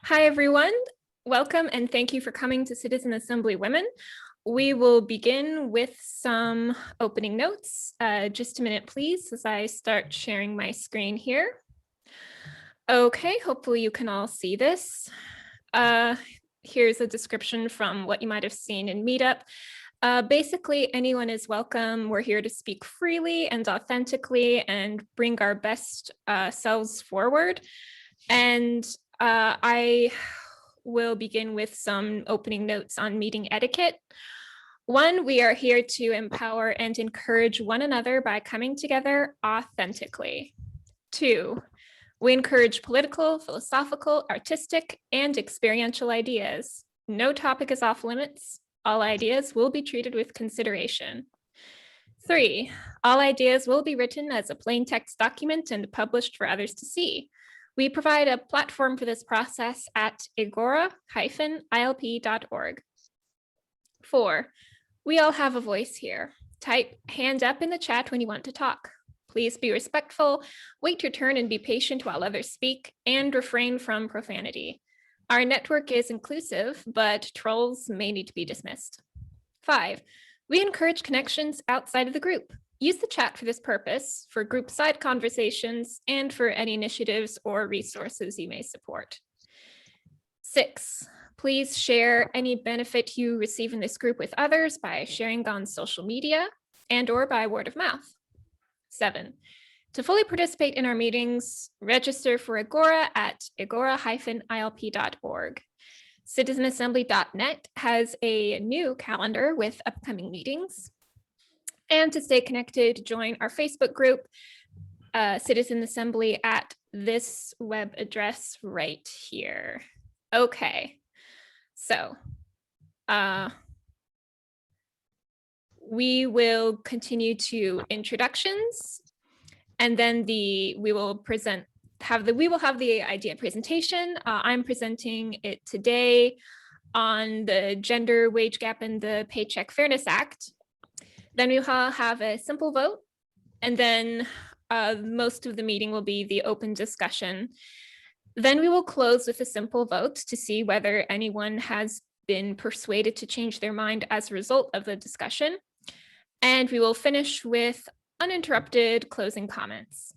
Hi, everyone. Welcome and thank you for coming to Citizen Assembly Women. We will begin with some opening notes. Just a minute, please, as I start sharing my screen here. Okay, hopefully you can all see this. Here's a description from what you might have seen in Meetup. Basically, anyone is welcome. We're here to speak freely and authentically and bring our best selves forward. And I will begin with some opening notes on meeting etiquette. 1, we are here to empower and encourage one another by coming together authentically. 2, we encourage political, philosophical, artistic, and experiential ideas. No topic is off limits. All ideas will be treated with consideration. 3, all ideas will be written as a plain text document and published for others to see. We provide a platform for this process at agora-ilp.org. 4, we all have a voice here. Type hand up in the chat when you want to talk. Please be respectful, wait your turn and be patient while others speak, and refrain from profanity. Our network is inclusive, but trolls may need to be dismissed. 5, we encourage connections outside of the group. Use the chat for this purpose, for group side conversations, and for any initiatives or resources you may support. 6, please share any benefit you receive in this group with others by sharing on social media and/or by word of mouth. 7, to fully participate in our meetings, register for Agora at agora-ilp.org. Citizenassembly.net has a new calendar with upcoming meetings. And to stay connected, join our Facebook group, Citizen Assembly, at this web address right here. Okay, so we will continue to introductions, and then we will have the idea presentation. I'm presenting it today on the gender wage gap and the Paycheck Fairness Act. Then we will have a simple vote, and then most of the meeting will be the open discussion. Then we will close with a simple vote to see whether anyone has been persuaded to change their mind as a result of the discussion. And we will finish with uninterrupted closing comments.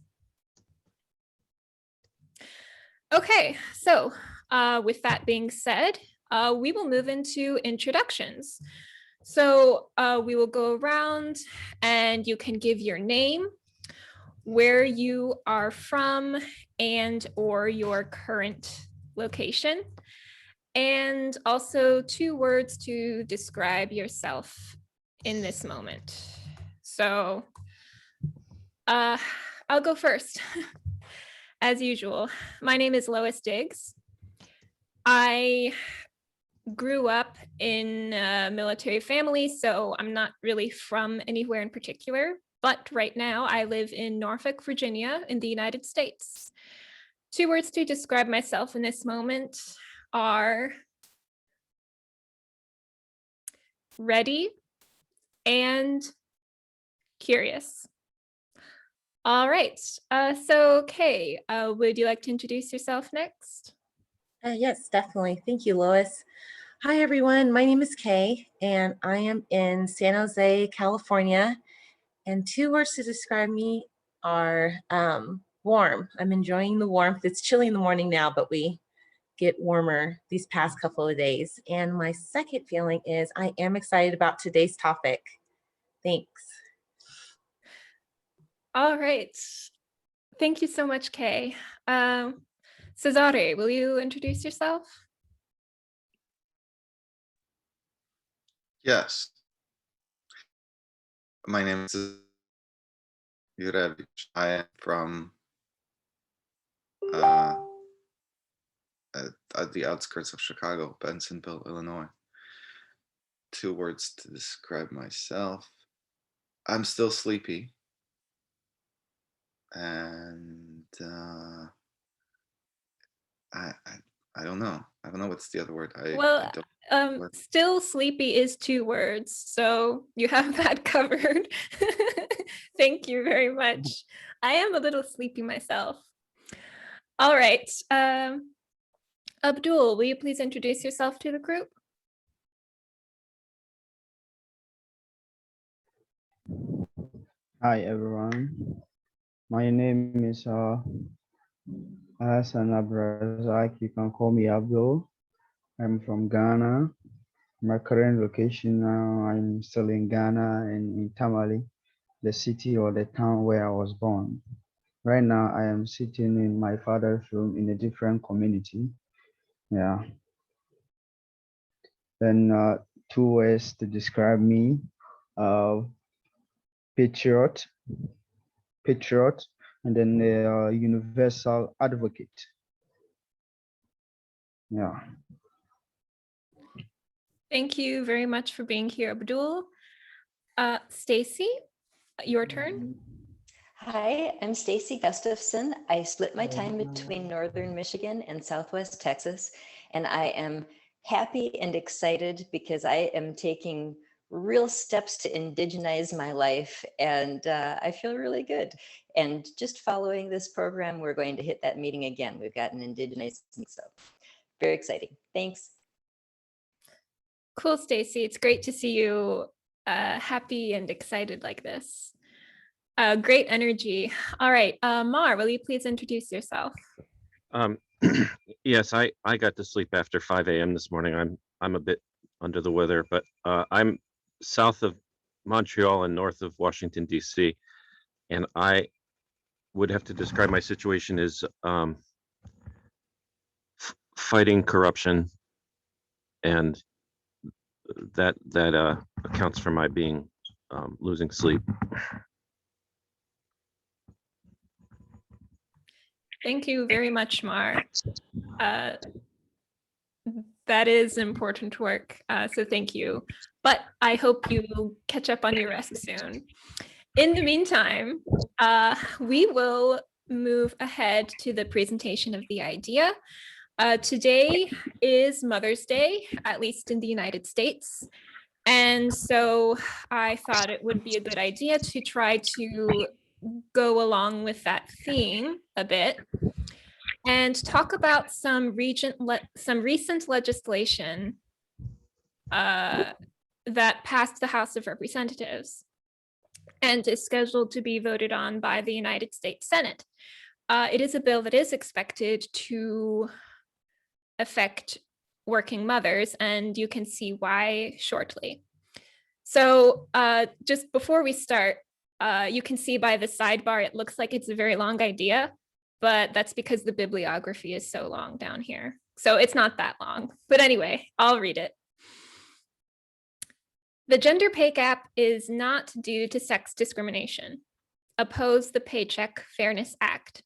Okay, so with that being said, we will move into introductions. So we will go around and you can give your name, where you are from, and or your current location, and also 2 words to describe yourself in this moment. So I'll go first. As usual, my name is Lois Diggs. I grew up in a military family, so I'm not really from anywhere in particular, but right now I live in Norfolk, Virginia in the United States. 2 words to describe myself in this moment are ready and curious. All right, so Kay, would you like to introduce yourself next? Yes, definitely. Thank you, Lois. Hi, everyone. My name is Kay, and I am in San Jose, California. And 2 words to describe me are warm. I'm enjoying the warmth. It's chilly in the morning now, but we get warmer these past couple of days. And my second feeling is I am excited about today's topic. Thanks. All right. Thank you so much, Kay. Cesare, will you introduce yourself? Yes. My name is Jurevich. I am from at the outskirts of Chicago, Bensonville, Illinois. 2 words to describe myself. I'm still sleepy. And I don't know. I don't know what's the other word. Still sleepy is 2 words, so you have that covered. Thank you very much. I am a little sleepy myself. All right. Abdul, will you please introduce yourself to the group? Hi everyone, my name is Hassan Abrazak. You can call me Abdul. I'm from Ghana. My current location now, I'm still in Ghana and in Tamale, the city or the town where I was born. Right now, I am sitting in my father's room in a different community. Yeah. Then two words to describe me: uh, patriot, patriot, and then the universal advocate. Yeah. Thank you very much for being here, Abdul. Stacy, your turn. Hi, I'm Stacy Gustafson. I split my time between Northern Michigan and Southwest Texas, and I am happy and excited because I am taking real steps to indigenize my life, and I feel really good. And just following this program, we're going to hit that meeting again. We've got an indigenized, so very exciting. Thanks. Cool, Stacy. It's great to see you happy and excited like this. Great energy. All right, Mar, will you please introduce yourself? Yes, I got to sleep after 5 a.m. this morning. I'm a bit under the weather, but I'm south of Montreal and north of Washington, D.C. And I would have to describe my situation as fighting corruption, and that accounts for my being losing sleep. Thank you very much, Mar. That is important work, so thank you. But I hope you catch up on your rest soon. In the meantime, we will move ahead to the presentation of the idea. Today is Mother's Day, at least in the United States. And so I thought it would be a good idea to try to go along with that theme a bit and talk about some recent legislation that passed the House of Representatives and is scheduled to be voted on by the United States Senate. It is a bill that is expected to affect working mothers, and you can see why shortly. So just before we start, you can see by the sidebar, it looks like it's a very long idea, but that's because the bibliography is so long down here. So it's not that long, but anyway, I'll read it. The gender pay gap is not due to sex discrimination. Oppose the Paycheck Fairness Act.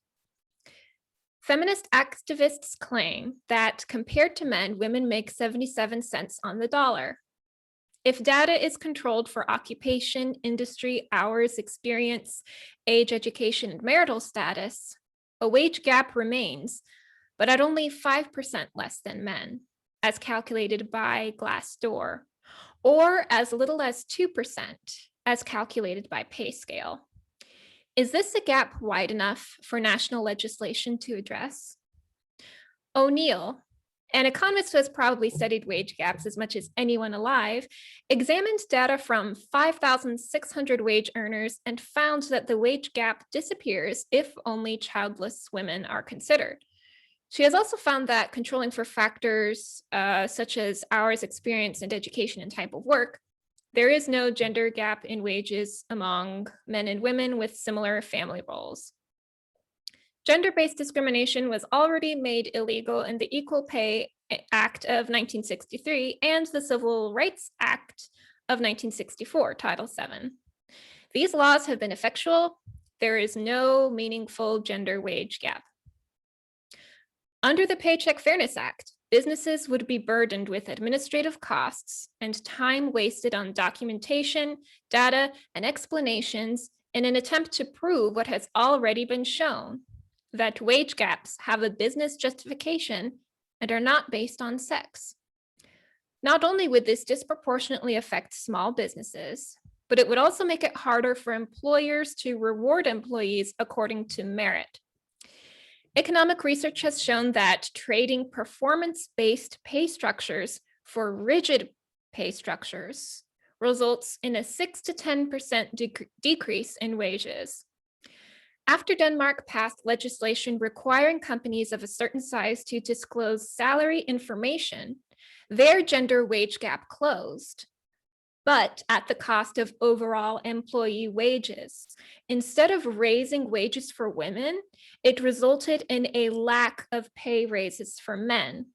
Feminist activists claim that compared to men, women make 77 cents on the dollar. If data is controlled for occupation, industry, hours, experience, age, education, and marital status, a wage gap remains, but at only 5% less than men, as calculated by Glassdoor, or as little as 2% as calculated by PayScale. Is this a gap wide enough for national legislation to address? O'Neill, an economist who has probably studied wage gaps as much as anyone alive, examined data from 5,600 wage earners and found that the wage gap disappears if only childless women are considered. She has also found that controlling for factors such as hours, experience, and education and type of work, there is no gender gap in wages among men and women with similar family roles. Gender-based discrimination was already made illegal in the Equal Pay Act of 1963 and the Civil Rights Act of 1964, Title VII. These laws have been effectual. There is no meaningful gender wage gap. Under the Paycheck Fairness Act, businesses would be burdened with administrative costs and time wasted on documentation, data, and explanations in an attempt to prove what has already been shown, that wage gaps have a business justification and are not based on sex. Not only would this disproportionately affect small businesses, but it would also make it harder for employers to reward employees according to merit. Economic research has shown that trading performance-based pay structures for rigid pay structures results in a 6 to 10% decrease in wages. After Denmark passed legislation requiring companies of a certain size to disclose salary information, their gender wage gap closed, but at the cost of overall employee wages. Instead of raising wages for women, it resulted in a lack of pay raises for men.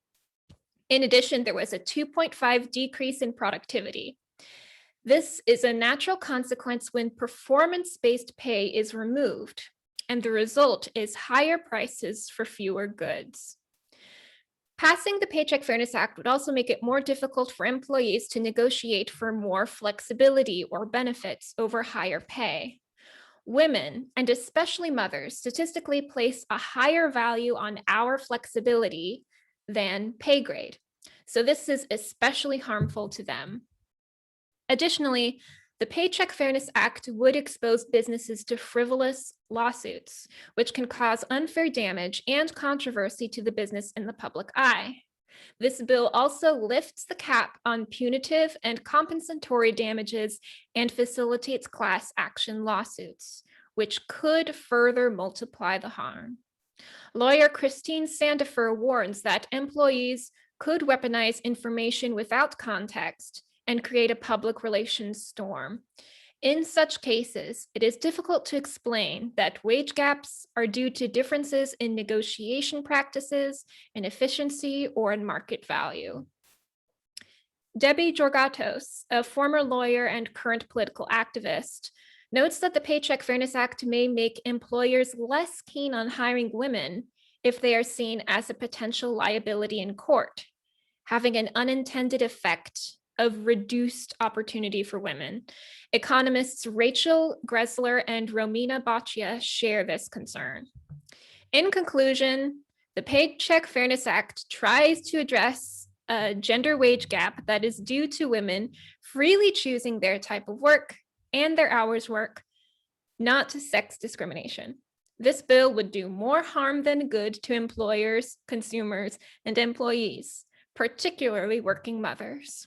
In addition, there was a 2.5 decrease in productivity. This is a natural consequence when performance-based pay is removed, and the result is higher prices for fewer goods. Passing the Paycheck Fairness Act would also make it more difficult for employees to negotiate for more flexibility or benefits over higher pay. Women, and especially mothers, statistically place a higher value on our flexibility than pay grade. So this is especially harmful to them. Additionally, the Paycheck Fairness Act would expose businesses to frivolous lawsuits, which can cause unfair damage and controversy to the business in the public eye. This bill also lifts the cap on punitive and compensatory damages and facilitates class action lawsuits, which could further multiply the harm. Lawyer Christine Sandifer warns that employees could weaponize information without context and create a public relations storm. In such cases, it is difficult to explain that wage gaps are due to differences in negotiation practices, in efficiency, or in market value. Debbie Georgatos, a former lawyer and current political activist, notes that the Paycheck Fairness Act may make employers less keen on hiring women if they are seen as a potential liability in court, having an unintended effect of reduced opportunity for women. Economists Rachel Gressler and Romina Boccia share this concern. In conclusion, the Paycheck Fairness Act tries to address a gender wage gap that is due to women freely choosing their type of work and their hours work, not to sex discrimination. This bill would do more harm than good to employers, consumers, and employees, particularly working mothers.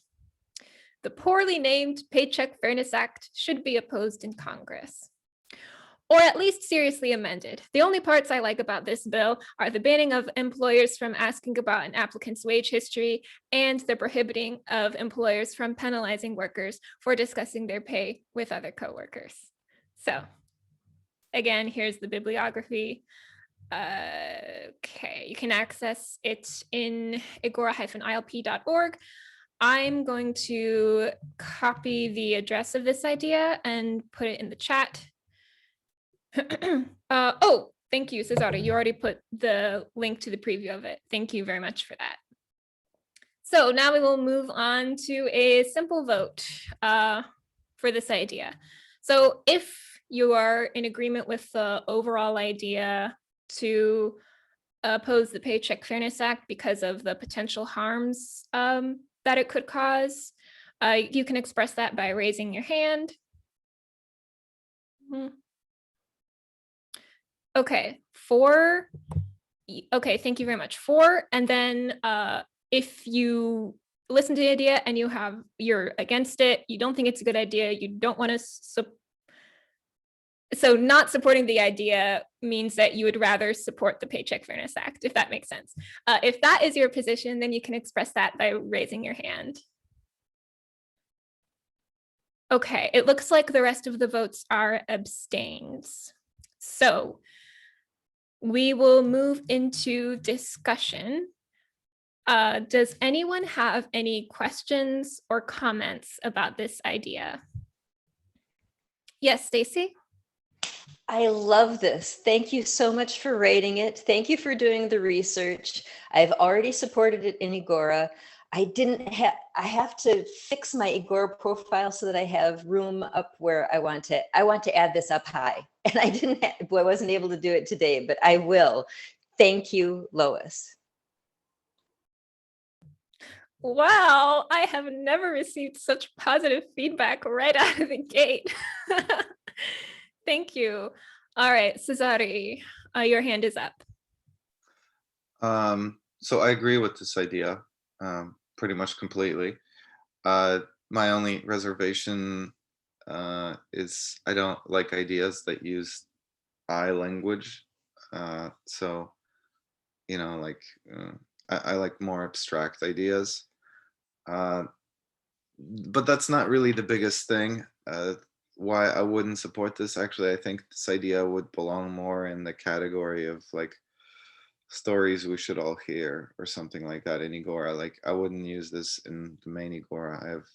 The poorly named Paycheck Fairness Act should be opposed in Congress, or at least seriously amended. The only parts I like about this bill are the banning of employers from asking about an applicant's wage history and the prohibiting of employers from penalizing workers for discussing their pay with other coworkers. So again, here's the bibliography. Okay, you can access it in agora-ilp.org. I'm going to copy the address of this idea and put it in the chat. Oh, thank you, Cesare. You already put the link to the preview of it. Thank you very much for that. So now we will move on to a simple vote for this idea. So if you are in agreement with the overall idea to oppose the Paycheck Fairness Act because of the potential harms that it could cause, you can express that by raising your hand. Okay, 4. Okay, thank you very much. 4, and then if you listen to the idea and you're against it, you don't think it's a good idea, you don't want to so not supporting the idea means that you would rather support the Paycheck Fairness Act, if that makes sense. If that is your position, then you can express that by raising your hand. Okay, it looks like the rest of the votes are abstains. So we will move into discussion. Does anyone have any questions or comments about this idea? Yes, Stacy? I love this. Thank you so much for writing it. Thank you for doing the research. I've already supported it in Agora. I have to fix my Agora profile so that I have room up where I want to add this up high. And I wasn't able to do it today, but I will. Thank you, Lois. Wow, I have never received such positive feedback right out of the gate. Thank you. All right, Cesare, your hand is up. So I agree with this idea pretty much completely. My only reservation is I don't like ideas that use I language. So, like I like more abstract ideas. Uh, but that's not really the biggest thing. Why I wouldn't support this, actually, I think this idea would belong more in the category of like stories we should all hear or something like that in Agora. Like I wouldn't use this in the main Agora. I have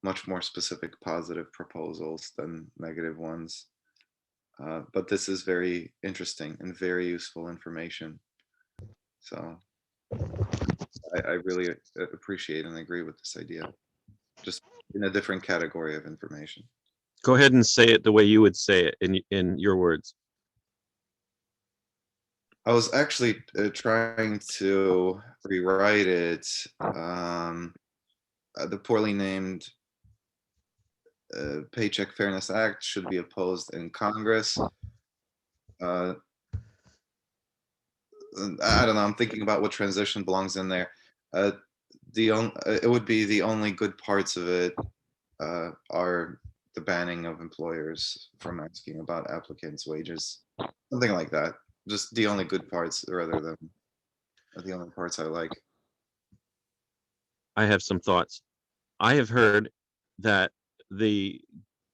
much more specific positive proposals than negative ones. But this is very interesting and very useful information. So I really appreciate and agree with this idea, just in a different category of information. Go ahead and say it the way you would say it in your words. I was actually trying to rewrite it. The poorly named Paycheck Fairness Act should be opposed in Congress. I don't know. I'm thinking about what transition belongs in there. It would be the only good parts of it are the banning of employers from asking about applicants' wages, something like that. Just the only good parts, rather than the only parts I like. I have some thoughts. I have heard that the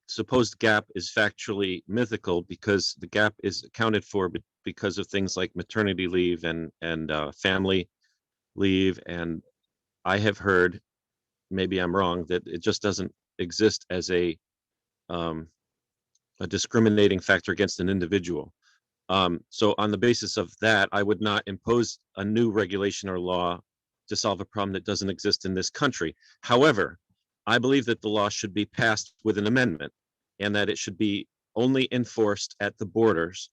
supposed gap is factually mythical because the gap is accounted for because of things like maternity leave and family leave. And I have heard, maybe I'm wrong, that it just doesn't exist as a discriminating factor against an individual. So on the basis of that, I would not impose a new regulation or law to solve a problem that doesn't exist in this country. However, I believe that the law should be passed with an amendment and that it should be only enforced at the borders.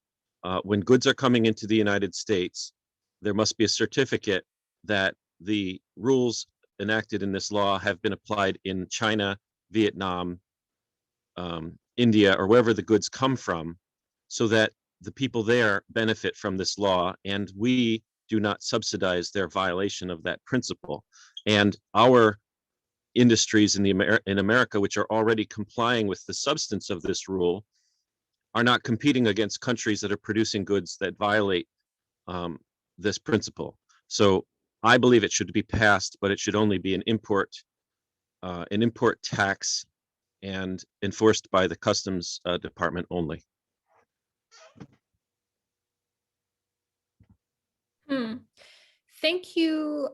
When goods are coming into the United States, there must be a certificate that the rules enacted in this law have been applied in China, Vietnam, India, or wherever the goods come from, so that the people there benefit from this law and we do not subsidize their violation of that principle. And our industries in America, which are already complying with the substance of this rule, are not competing against countries that are producing goods that violate this principle. So I believe it should be passed, but it should only be an import tax and enforced by the Customs Department only. Thank you,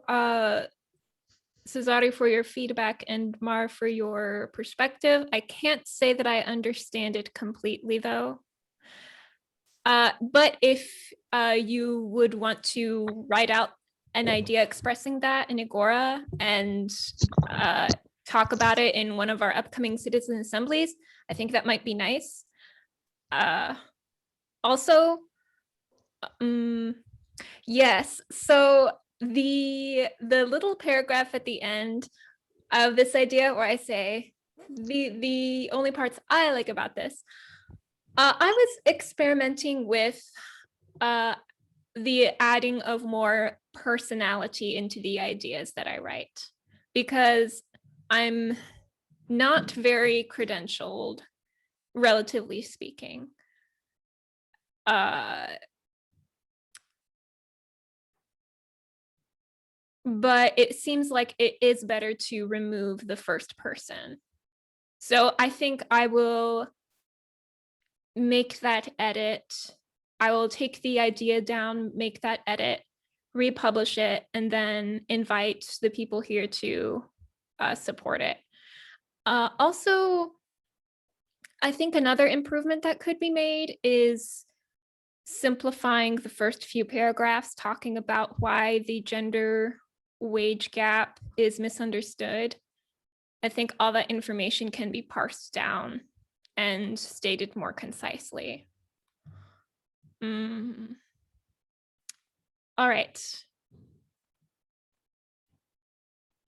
Cesare, for your feedback and Mar for your perspective. I can't say that I understand it completely though. But if you would want to write out an idea expressing that in Agora and talk about it in one of our upcoming citizen assemblies, I think that might be nice. Also, yes, so the little paragraph at the end of this idea where I say the only parts I like about this, I was experimenting with the adding of more personality into the ideas that I write, because I'm not very credentialed, relatively speaking. But it seems like it is better to remove the first person. So I think I will make that edit. I will take the idea down, make that edit, republish it, and then invite the people here to support it. Also, I think another improvement that could be made is simplifying the first few paragraphs, talking about why the gender wage gap is misunderstood. I think all that information can be parsed down and stated more concisely. All right.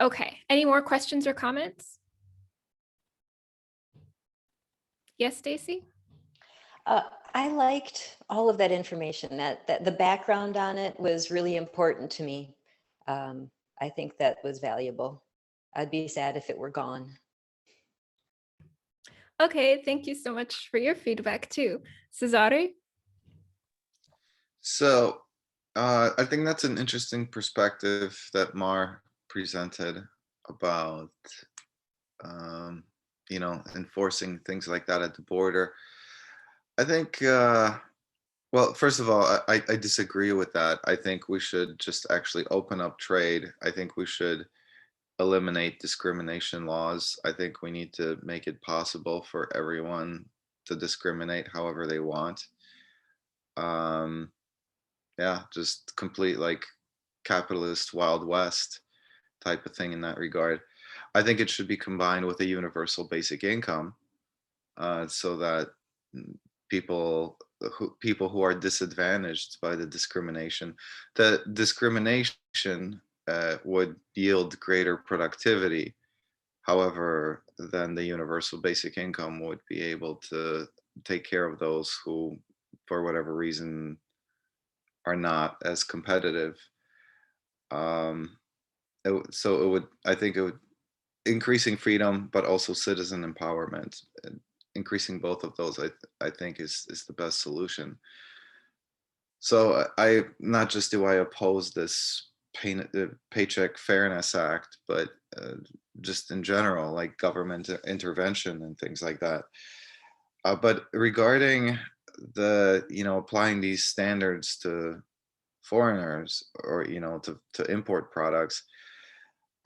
Okay, any more questions or comments? Yes, Stacy? I liked all of that information. That the background on it was really important to me. I think that was valuable. I'd be sad if it were gone. Okay, thank you so much for your feedback too. Cesare? So I think that's an interesting perspective that Mar presented about, um, enforcing things like that at the border. I think, well, first of all, I disagree with that. I think we should just actually open up trade. I think we should eliminate discrimination laws. I think we need to make it possible for everyone to discriminate however they want. Um, yeah, just complete like capitalist Wild West type of thing in that regard. I think it should be combined with a universal basic income, so that mm, people who are disadvantaged by the discrimination would yield greater productivity. However, then the universal basic income would be able to take care of those who, for whatever reason, are not as competitive. Um, so it would, I think it would, increasing freedom, but also citizen empowerment. And increasing both of those, I think is the best solution. So I not just do I oppose this Paycheck Fairness Act, but just in general, like government intervention and things like that. But regarding applying these standards to foreigners, or to import products,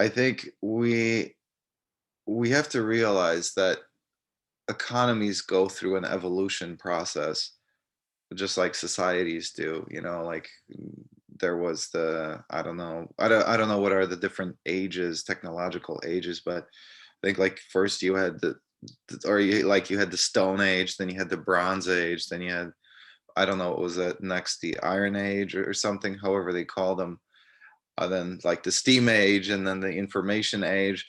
I think we have to realize that economies go through an evolution process, just like societies do. Like there was I don't know what are the different ages, technological ages, but I think like first you had you had the Stone Age, then you had the Bronze Age, then you had, I don't know what was that next, the Iron Age or something, however they call them, then like the Steam Age, and then the Information Age.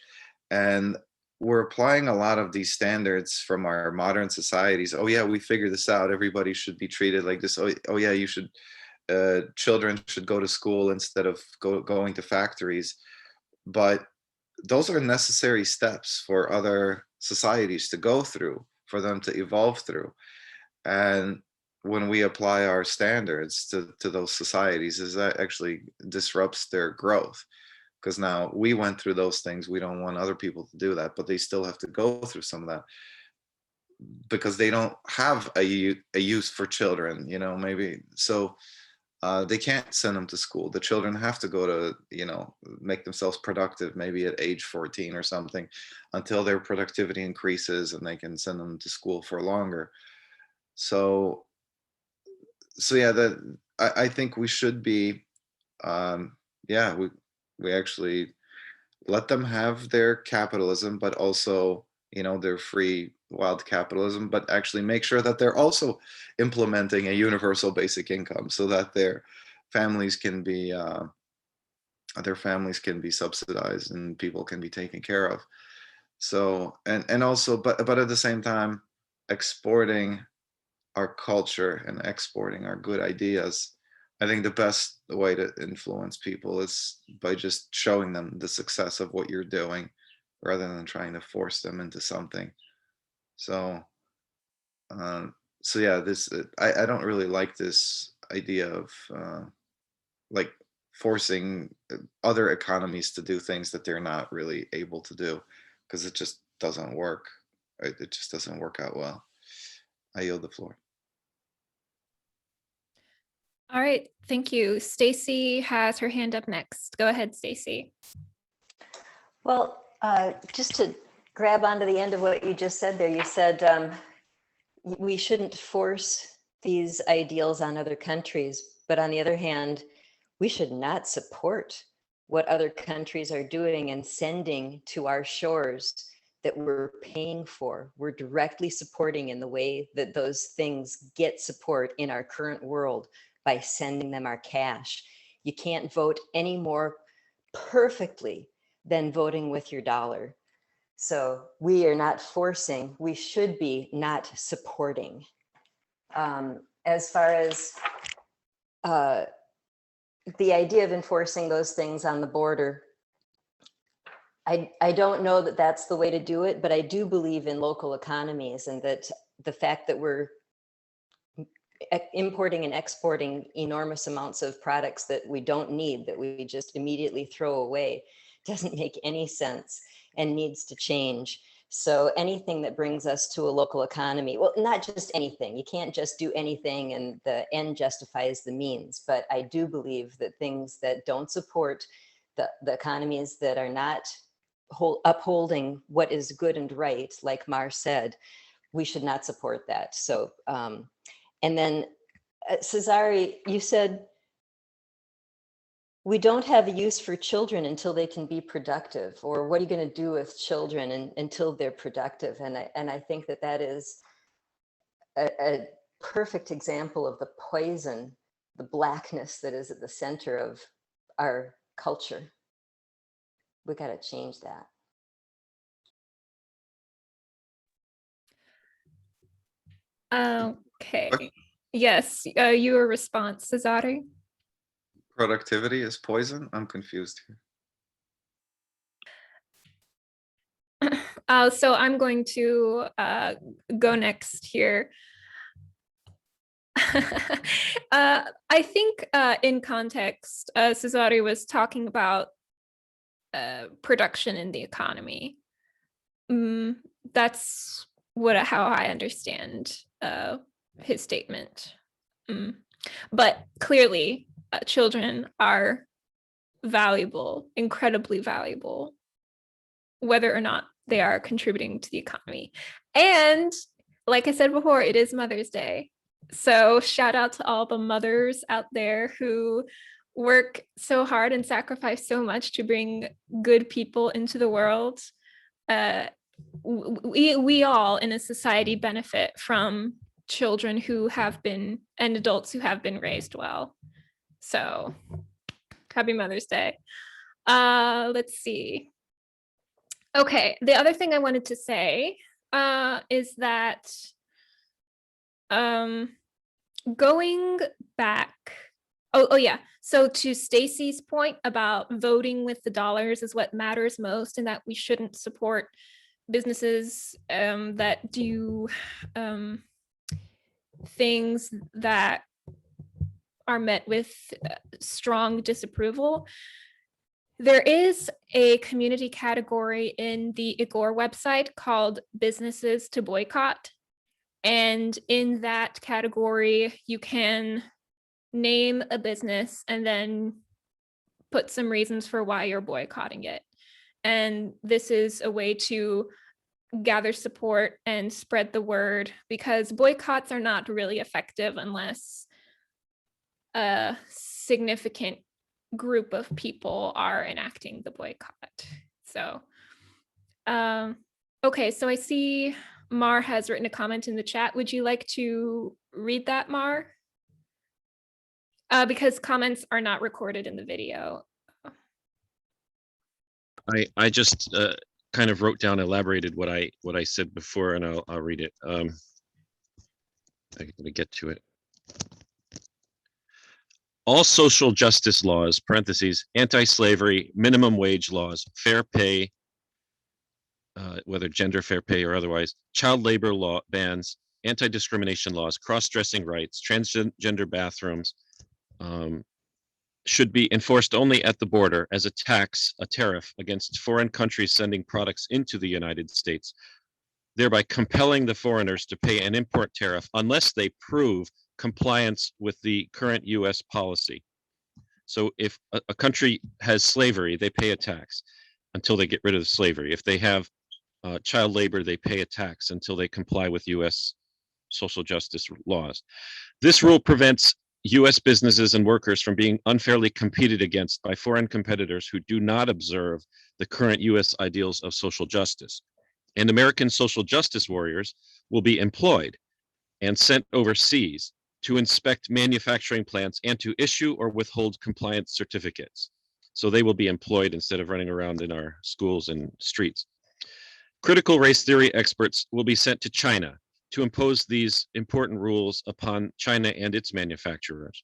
And we're applying a lot of these standards from our modern societies. Oh yeah, we figured this out, everybody should be treated like this. Oh yeah, you should, children should go to school instead of going to factories. But those are necessary steps for other societies to go through, for them to evolve through. And when we apply our standards to those societies, is that actually disrupts their growth, because now we went through those things. We don't want other people to do that, but they still have to go through some of that because they don't have a use for children, maybe. So they can't send them to school. The children have to go to, make themselves productive, maybe at age 14 or something, until their productivity increases and they can send them to school for longer. So yeah, that I think we should be, yeah, we actually let them have their capitalism, but also, their free wild capitalism, but actually make sure that they're also implementing a universal basic income, so that their families can be subsidized and people can be taken care of. So, and also, but at the same time, exporting our culture and exporting our good ideas. I think the best way to influence people is by just showing them the success of what you're doing, rather than trying to force them into something. So, um, so yeah, I don't really like this idea of, like forcing other economies to do things that they're not really able to do, because it just doesn't work. It just doesn't work out well. I yield the floor. All right, thank you. Stacy has her hand up next. Go ahead, Stacy. Well, just to grab onto the end of what you just said there, you said we shouldn't force these ideals on other countries, but on the other hand, we should not support what other countries are doing and sending to our shores that we're paying for. We're directly supporting in the way that those things get support in our current world by sending them our cash. You can't vote any more perfectly than voting with your dollar. So we are not forcing, we should be not supporting. As far as the idea of enforcing those things on the border, I don't know that that's the way to do it, but I do believe in local economies, and that the fact that we're importing and exporting enormous amounts of products that we don't need, that we just immediately throw away, doesn't make any sense and needs to change. So anything that brings us to a local economy, well, not just anything, you can't just do anything and the end justifies the means, but I do believe that things that don't support the economies, that are not upholding what is good and right, like Mar said, we should not support that. So, and then Cesare, you said, we don't have a use for children until they can be productive, or what are you going to do with children until they're productive? And I think that that is a perfect example of the poison, the blackness that is at the center of our culture. We got to change that. Okay. Yes, your response, Cesare. Productivity is poison? I'm confused here. So I'm going to go next here. I think in context, Cesare was talking about production in the economy. That's how I understand his statement. But clearly, children are valuable, incredibly valuable, whether or not they are contributing to the economy. And like I said before, it is Mother's Day. So shout out to all the mothers out there who work so hard and sacrifice so much to bring good people into the world. We all in a society benefit from children who have been, and adults who have been raised well. So happy Mother's Day. Let's see. Okay, the other thing I wanted to say is that going back, oh yeah, so to Stacy's point about voting with the dollars is what matters most, and that we shouldn't support businesses that do things that are met with strong disapproval. There is a community category in the IGOR website called Businesses to Boycott. And in that category, you can name a business and then put some reasons for why you're boycotting it. And this is a way to gather support and spread the word, because boycotts are not really effective unless a significant group of people are enacting the boycott. So, okay, so I see Mar has written a comment in the chat. Would you like to read that, Mar? Because comments are not recorded in the video. I just kind of wrote down, elaborated what I said before, and I'll read it. I gotta get to it. All social justice laws, parentheses, anti-slavery, minimum wage laws, fair pay, whether gender fair pay or otherwise, child labor law bans, anti-discrimination laws, cross-dressing rights, transgender bathrooms, should be enforced only at the border as a tax, a tariff against foreign countries sending products into the United States, thereby compelling the foreigners to pay an import tariff unless they prove compliance with the current US policy. So if a country has slavery, they pay a tax until they get rid of the slavery. If they have child labor, they pay a tax until they comply with US social justice laws. This rule prevents US businesses and workers from being unfairly competed against by foreign competitors who do not observe the current US ideals of social justice. And American social justice warriors will be employed and sent overseas to inspect manufacturing plants and to issue or withhold compliance certificates. So they will be employed instead of running around in our schools and streets. Critical race theory experts will be sent to China to impose these important rules upon China and its manufacturers.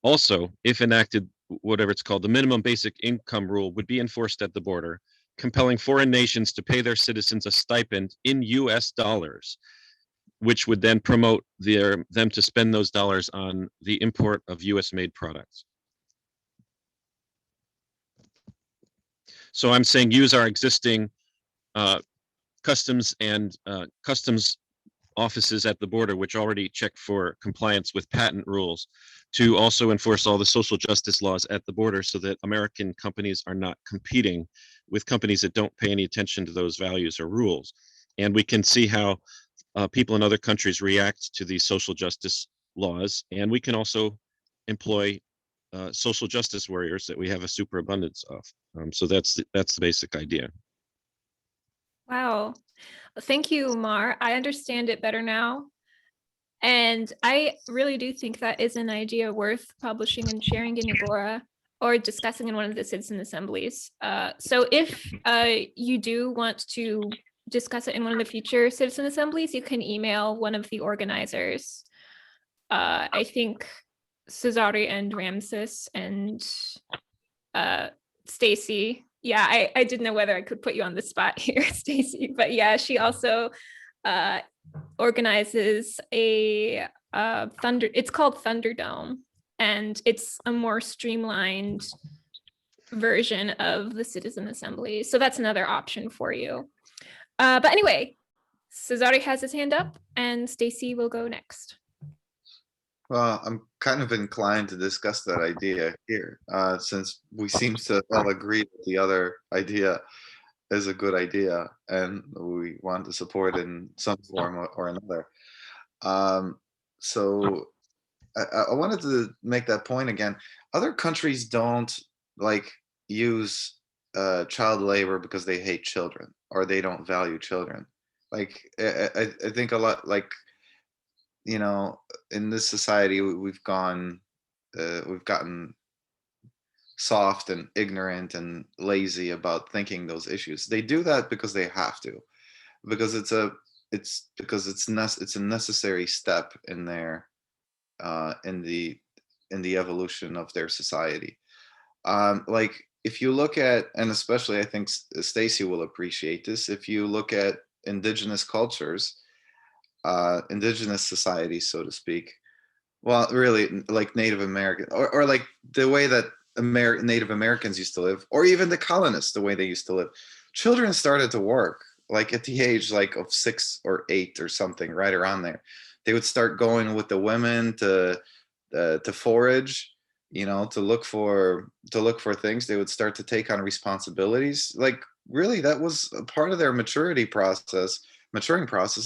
Also, if enacted, whatever it's called, the minimum basic income rule would be enforced at the border, compelling foreign nations to pay their citizens a stipend in US dollars, which would then promote them to spend those dollars on the import of US made products. So I'm saying use our existing customs and customs offices at the border, which already check for compliance with patent rules, to also enforce all the social justice laws at the border so that American companies are not competing with companies that don't pay any attention to those values or rules. And we can see how people in other countries react to these social justice laws. And we can also employ social justice warriors that we have a superabundance of. So that's the basic idea. Wow. Thank you, Mar. I understand it better now. And I really do think that is an idea worth publishing and sharing in Agora or discussing in one of the citizen assemblies. So if you do want to discuss it in one of the future citizen assemblies, you can email one of the organizers. I think Cesare and Ramses and Stacy. Yeah, I didn't know whether I could put you on the spot here, Stacy, but yeah, she also organizes a it's called Thunderdome, and it's a more streamlined version of the citizen assembly. So that's another option for you. But anyway, Cesare has his hand up and Stacy will go next. Well, I'm kind of inclined to discuss that idea here, since we seem to all agree that the other idea is a good idea and we want to support it in some form or another. So I wanted to make that point again. Other countries don't like use child labor because they hate children or they don't value children. Like I think a lot, like, you know, in this society we've gotten soft and ignorant and lazy about thinking those issues. They do that because they have to, because it's a necessary step in their in the evolution of their society. Like if you look at, and especially I think Stacy will appreciate this, if you look at indigenous cultures, indigenous societies, so to speak. Well, really, like Native American, or like the way that Native Americans used to live, or even the colonists, the way they used to live. Children started to work like at the age like of 6 or 8 or something, right around there. They would start going with the women to forage, you know, to look for things. They would start to take on responsibilities. Like really, that was a part of their maturing process,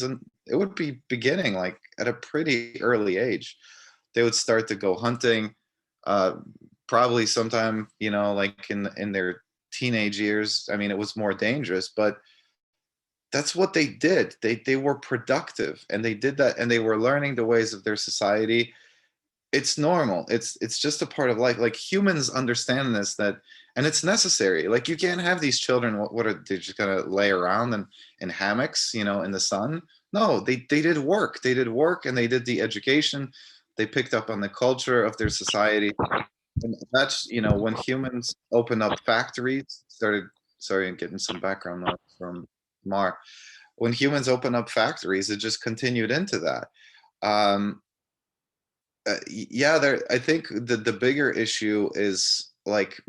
and it would be beginning like at a pretty early age. They would start to go hunting, probably sometime, you know, like in their teenage years. I mean, it was more dangerous, but that's what they did. They were productive, and they did that, and they were learning the ways of their society. It's normal. It's just a part of life. Like humans understand this, that, and it's necessary. Like you can't have these children. What are they just gonna lay around in hammocks, you know, in the sun? No, they did work. They did work, and they did the education. They picked up on the culture of their society, and that's, you know, when humans opened up factories. Sorry, I'm getting some background noise from Mar. When humans opened up factories, it just continued into that. Yeah, there. I think the bigger issue is like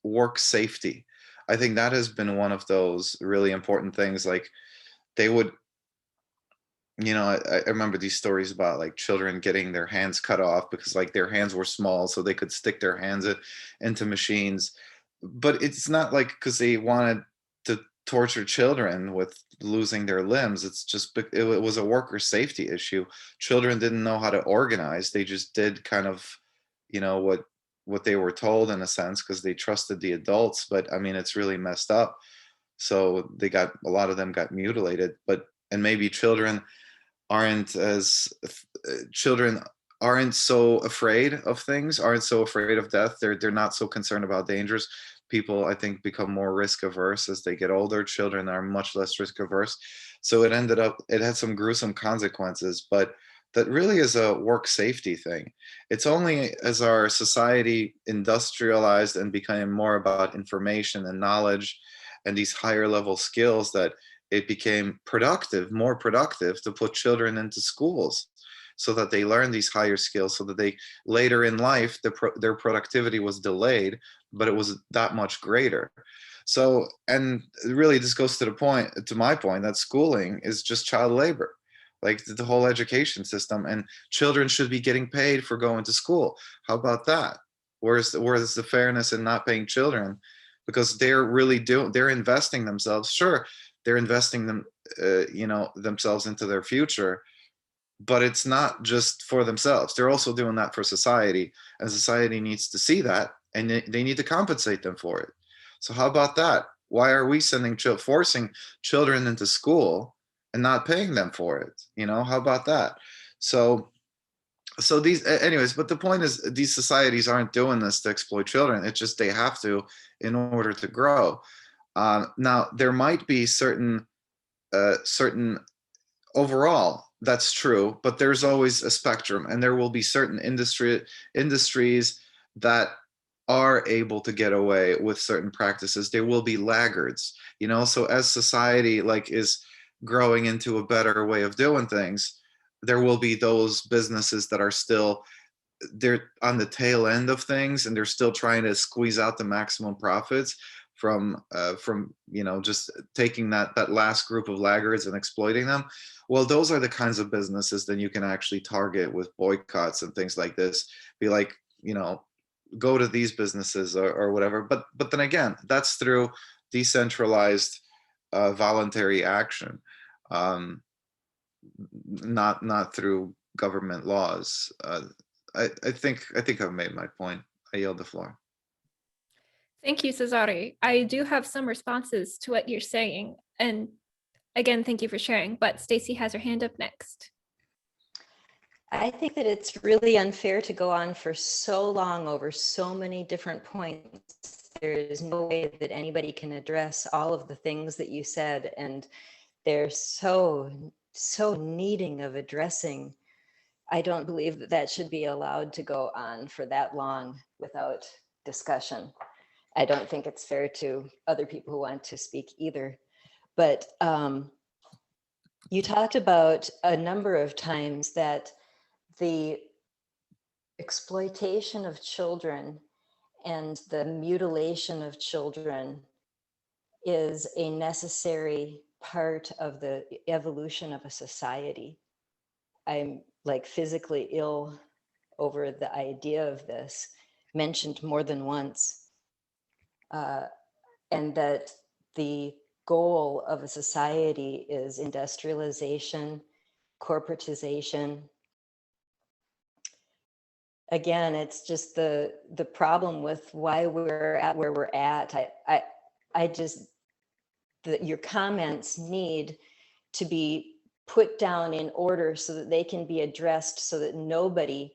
work safety. I think that has been one of those really important things. Like they would, you know, I remember these stories about like children getting their hands cut off because like their hands were small, so they could stick their hands into machines. But it's not like because they wanted to torture children with losing their limbs. It's just it was a worker safety issue. Children didn't know how to organize. They just did kind of, you know, what they were told in a sense because they trusted the adults. But I mean, it's really messed up. So a lot of them got mutilated. And maybe children aren't so afraid of things, aren't so afraid of death. They're not so concerned about dangers. People, I think, become more risk averse as they get older. Children are much less risk averse. So it had some gruesome consequences, but that really is a work safety thing. It's only as our society industrialized and became more about information and knowledge and these higher level skills that it became more productive to put children into schools so that they learn these higher skills, so that they later in life, their productivity was delayed, but it was that much greater. So, and really this goes to my point that schooling is just child labor, like the whole education system, and children should be getting paid for going to school. How about that? Where's the fairness in not paying children? Because they're investing themselves. Sure, they're investing themselves into their future, but it's not just for themselves. They're also doing that for society, and society needs to see that, and they need to compensate them for it. So how about that? Why are we forcing children into school and not paying them for it? How about that? So anyways, but the point is, these societies aren't doing this to exploit children. It's just they have to in order to grow. Now there might be certain overall, that's true, but there's always a spectrum, and there will be certain industries that are able to get away with certain practices. There will be laggards, so as society is growing into a better way of doing things, there will be those businesses that are still, they're on the tail end of things, and they're still trying to squeeze out the maximum profits from just taking that last group of laggards and exploiting them. Well, those are the kinds of businesses that you can actually target with boycotts and things like this. Be like, go to these businesses or whatever. But then again, that's through decentralized voluntary action, not through government laws. I think I've made my point. I yield the floor. Thank you, Cesare. I do have some responses to what you're saying. And again, thank you for sharing, but Stacy has her hand up next. I think that it's really unfair to go on for so long over so many different points. There is no way that anybody can address all of the things that you said, and they're so needing of addressing. I don't believe that should be allowed to go on for that long without discussion. I don't think it's fair to other people who want to speak either. But you talked about a number of times that the exploitation of children and the mutilation of children is a necessary part of the evolution of a society. I'm physically ill over the idea of this, mentioned more than once. And that the goal of a society is industrialization, corporatization. Again, it's just the problem with why we're at where we're at. Your comments need to be put down in order so that they can be addressed, so that nobody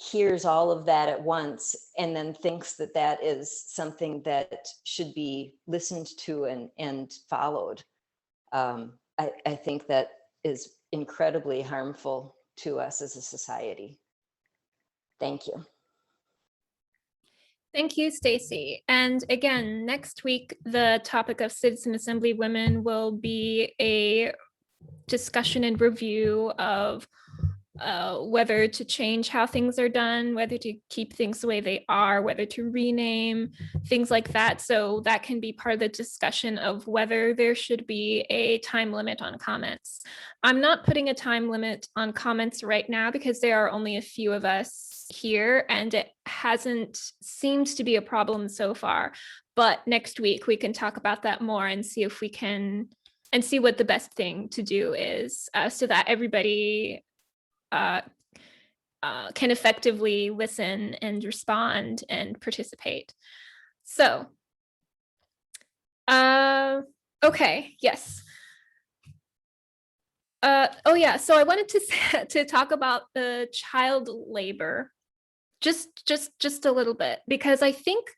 hears all of that at once and then thinks that that is something that should be listened to and followed. I think that is incredibly harmful to us as a society. Thank you. Thank you, Stacy. And again, next week, the topic of Citizen Assembly Women will be a discussion and review of whether to change how things are done, whether to keep things the way they are, whether to rename, things like that. So that can be part of the discussion of whether there should be a time limit on comments. I'm not putting a time limit on comments right now because there are only a few of us here and it hasn't seemed to be a problem so far. But next week we can talk about that more and see if we can, and see what the best thing to do is so that everybody can effectively listen and respond and participate. So, okay, yes. Oh yeah, so I wanted to talk about the child labor, just a little bit, because I think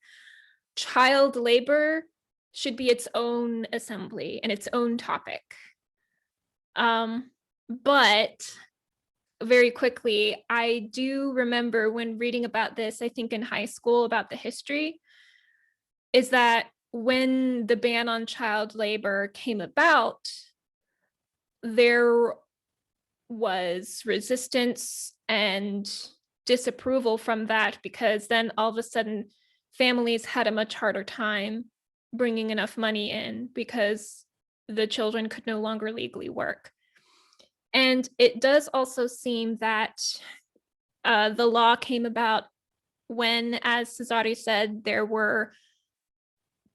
child labor should be its own assembly and its own topic. But very quickly, I do remember when reading about this, I think in high school, about the history, is that when the ban on child labor came about, there was resistance and disapproval from that, because then all of a sudden families had a much harder time bringing enough money in because the children could no longer legally work. And it does also seem that the law came about when, as Cesare said, there were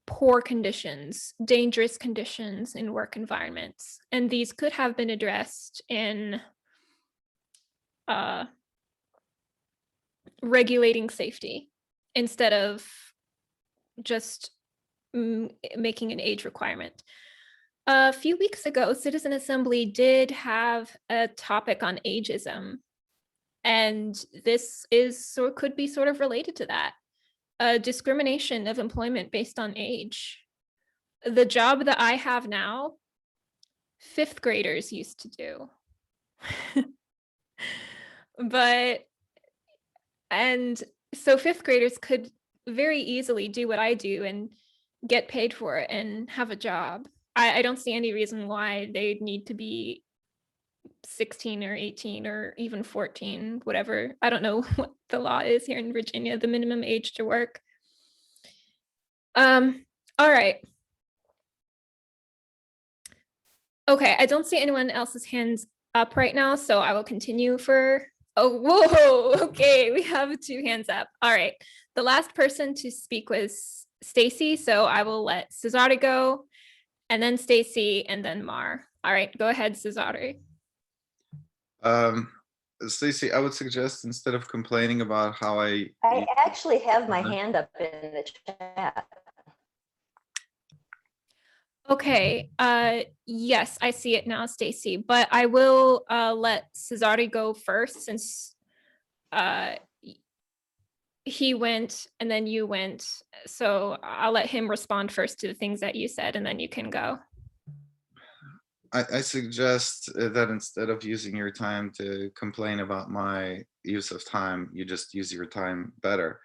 poor conditions, dangerous conditions in work environments. And these could have been addressed in regulating safety instead of just making an age requirement. A few weeks ago, Citizen Assembly did have a topic on ageism, and this could be sort of related to that. Discrimination of employment based on age. The job that I have now, fifth graders used to do. And so fifth graders could very easily do what I do and get paid for it and have a job. I don't see any reason why they'd need to be 16 or 18 or even 14, whatever. I don't know what the law is here in Virginia, the minimum age to work. All right. Okay, I don't see anyone else's hands up right now, so I will continue for, oh, whoa, okay, we have 2 hands up. All right, the last person to speak was Stacy, so I will let Cesare go, and then Stacy, and then Mar. All right, go ahead, Cesare. Stacey, I would suggest, instead of complaining about how I actually have my hand up in the chat. Okay, yes, I see it now, Stacy, but I will let Cesare go first, since he went and then you went. So I'll let him respond first to the things that you said, and then you can go. I suggest that instead of using your time to complain about my use of time, you just use your time better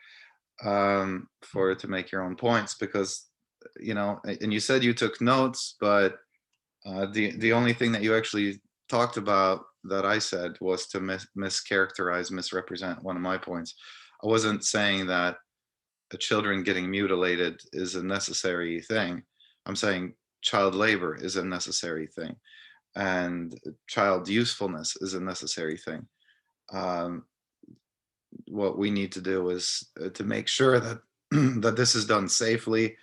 to make your own points, because, you know, and you said you took notes, but the only thing that you actually talked about that I said was to mischaracterize, misrepresent one of my points. I wasn't saying that the children getting mutilated is a necessary thing. I'm saying child labor is a necessary thing, and child usefulness is a necessary thing. What we need to do is to make sure that that this is done safely.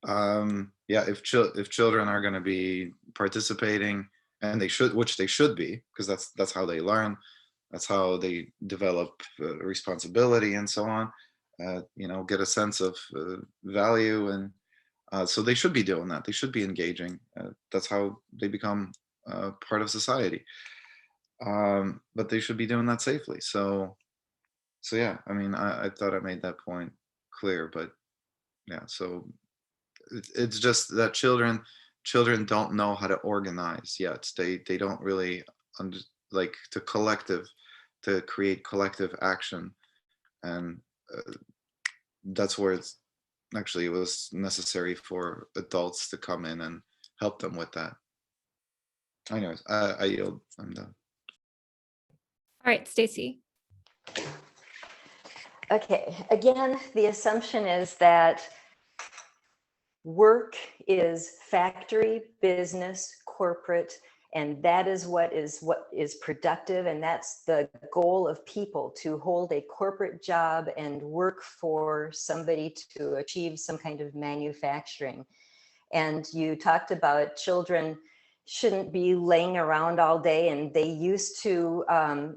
Yeah, if children are going to be participating, and they should, which they should be, because that's how they learn, that's how they develop responsibility and so on. You know, get a sense of value, and so they should be doing that. They should be engaging. That's how they become part of society. But they should be doing that safely. So yeah, I mean, I thought I made that point clear, but yeah, so it's just that children don't know how to organize yet. They don't really like to create collective action, and that's where it was necessary for adults to come in and help them with that. Anyways, I yield. I'm done. All right, Stacy. Okay, again, the assumption is that work is factory, business, corporate, and that is what is productive, and that's the goal of people, to hold a corporate job and work for somebody to achieve some kind of manufacturing. And you talked about children shouldn't be laying around all day, and they used to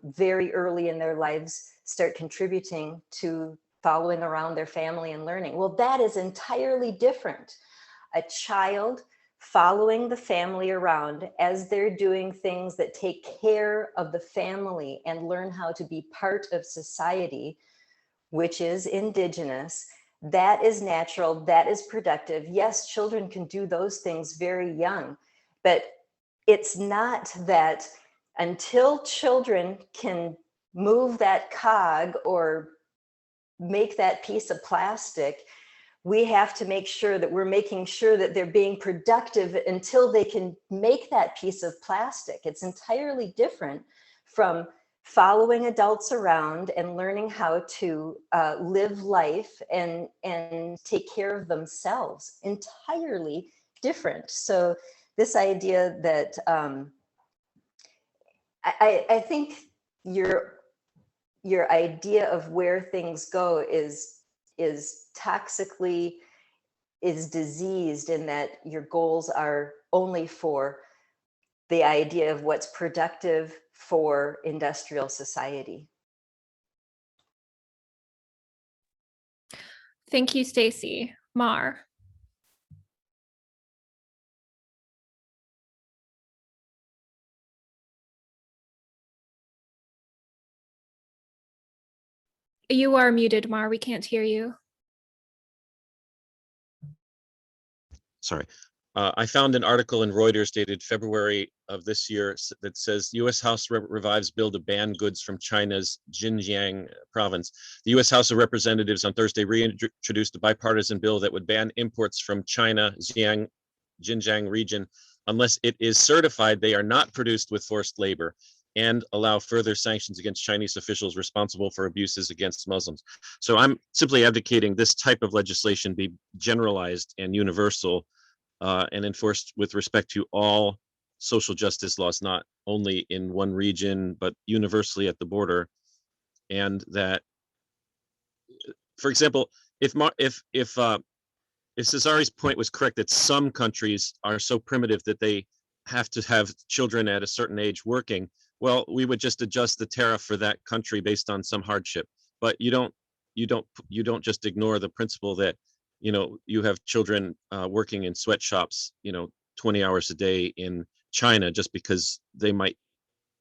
very early in their lives start contributing to following around their family and learning. Well, that is entirely different. A child following the family around as they're doing things that take care of the family and learn how to be part of society, which is indigenous, that is natural, that is productive. Yes, children can do those things very young, but it's not that until children can move that cog or make that piece of plastic, we have to make sure that we're making sure that they're being productive until they can make that piece of plastic. It's entirely different from following adults around and learning how to live life and take care of themselves. Entirely different. So this idea that I think your idea of where things go is toxically, is diseased, in that your goals are only for the idea of what's productive for industrial society. Thank you, Stacy. Mar. You are muted, Mar. We can't hear you. Sorry. I found an article in Reuters dated February of this year that says U.S. House revives bill to ban goods from China's Xinjiang province. The U.S. House of Representatives on Thursday reintroduced a bipartisan bill that would ban imports from China, Xinjiang region, unless it is certified they are not produced with forced labor, and allow further sanctions against Chinese officials responsible for abuses against Muslims. So I'm simply advocating this type of legislation be generalized and universal, and enforced with respect to all social justice laws, not only in one region, but universally at the border. And that, for example, if Cesari's point was correct, that some countries are so primitive that they have to have children at a certain age working, well, we would just adjust the tariff for that country based on some hardship. But you don't just ignore the principle that, you have children working in sweatshops, 20 hours a day in China just because they might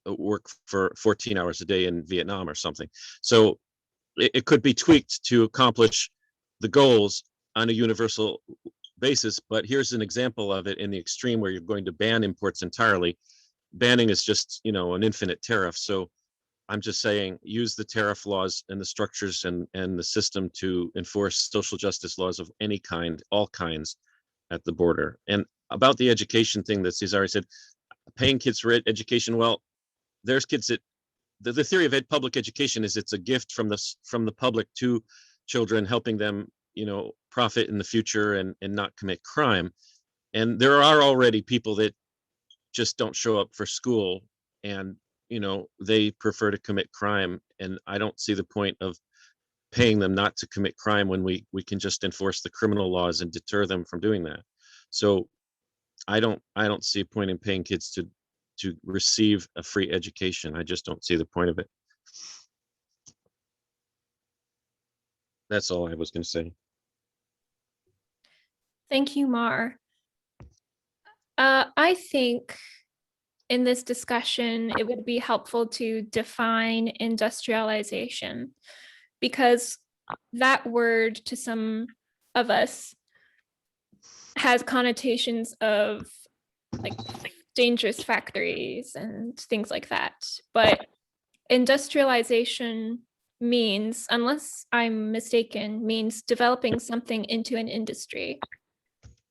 work for 14 hours a day in Vietnam or something. So it could be tweaked to accomplish the goals on a universal basis. But here's an example of it in the extreme, where you're going to ban imports entirely. Banning is just, an infinite tariff. So I'm just saying, use the tariff laws and the structures and the system to enforce social justice laws of any kind, all kinds, at the border. And about the education thing that Cesare said, paying kids for education, well, there's kids that the theory of public education is it's a gift from the public to children, helping them, profit in the future and not commit crime. And there are already people that just don't show up for school, and they prefer to commit crime, and I don't see the point of paying them not to commit crime when we can just enforce the criminal laws and deter them from doing that. So I don't see a point in paying kids to receive a free education. I just don't see the point of it. That's all I was going to say. Thank you, Mar. I think in this discussion, it would be helpful to define industrialization, because that word to some of us has connotations of like dangerous factories and things like that. But industrialization means, unless I'm mistaken, means developing something into an industry.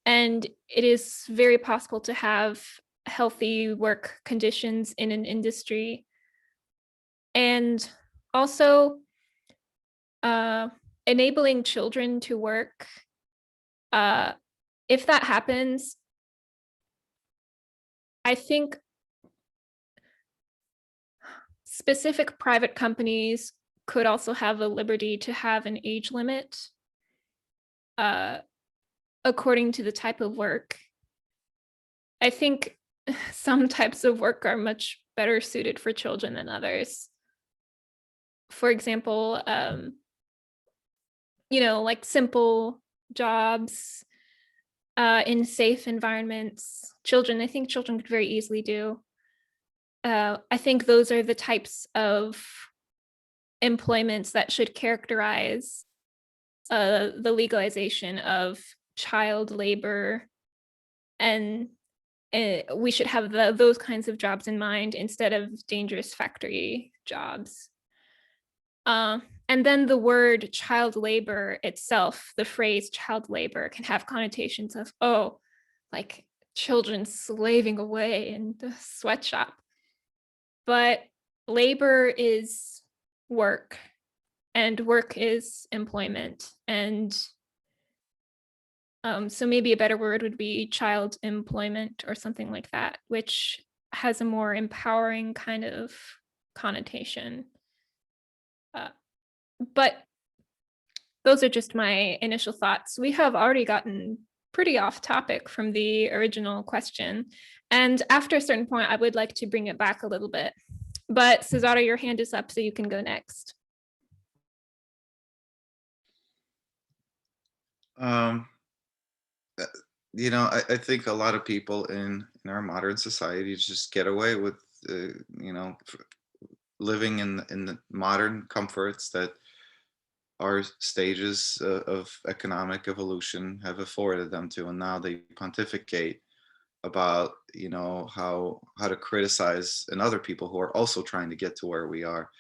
And it is very possible to have healthy work conditions in an industry. And also enabling children to work. If that happens, I think specific private companies could also have a liberty to have an age limit according to the type of work. I think some types of work are much better suited for children than others. For example, like simple jobs in safe environments. I think children could very easily do. I think those are the types of employments that should characterize the legalization of child labor. And we should have those kinds of jobs in mind instead of dangerous factory jobs. And then the word child labor itself, the phrase child labor, can have connotations of, oh, like children slaving away in the sweatshop. But labor is work, and work is employment. And so maybe a better word would be child employment or something like that, which has a more empowering kind of connotation. But those are just my initial thoughts. We have already gotten pretty off topic from the original question. And after a certain point, I would like to bring it back a little bit. But Cesaro, your hand is up, so you can go next. You know, I think a lot of people in our modern society just get away with, you know, living in the modern comforts that our stages of economic evolution have afforded them to, and now they pontificate about, you know, how to criticize and other people who are also trying to get to where we are,